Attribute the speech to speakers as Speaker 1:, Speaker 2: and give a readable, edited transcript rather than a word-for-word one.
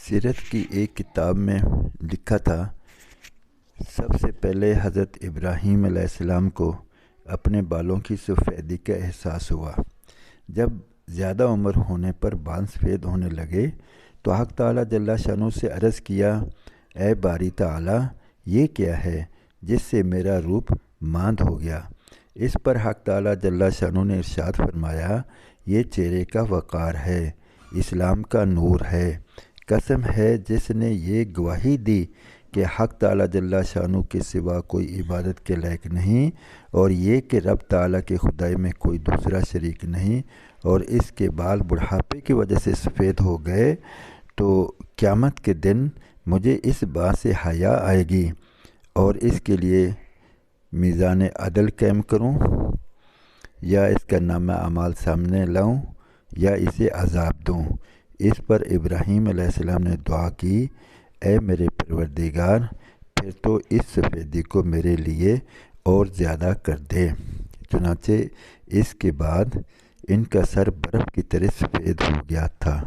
Speaker 1: سیرت کی ایک کتاب میں لکھا تھا، سب سے پہلے حضرت ابراہیم علیہ السلام کو اپنے بالوں کی سفیدی کا احساس ہوا۔ جب زیادہ عمر ہونے پر بال سفید ہونے لگے تو حق تعالیٰ جل شانہ سے عرض کیا، اے باری تعالیٰ، یہ کیا ہے جس سے میرا روپ ماند ہو گیا؟ اس پر حق تعالیٰ جل شانہ نے ارشاد فرمایا، یہ چہرے کا وقار ہے، اسلام کا نور ہے۔ قسم ہے جس نے یہ گواہی دی کہ حق تعالیٰ جل شانہ کے سوا کوئی عبادت کے لائق نہیں، اور یہ کہ رب تعالیٰ کے خدائی میں کوئی دوسرا شریک نہیں، اور اس کے بال بڑھاپے کی وجہ سے سفید ہو گئے، تو قیامت کے دن مجھے اس بات سے حیا آئے گی اور اس کے لیے میزان عدل قائم کروں، یا اس کا نامہ اعمال سامنے لاؤں، یا اسے عذاب دوں۔ اس پر ابراہیم علیہ السلام نے دعا کی، اے میرے پروردگار، پھر تو اس سفیدی کو میرے لیے اور زیادہ کر دے۔ چنانچہ اس کے بعد ان کا سر برف کی طرح سفید ہو گیا تھا۔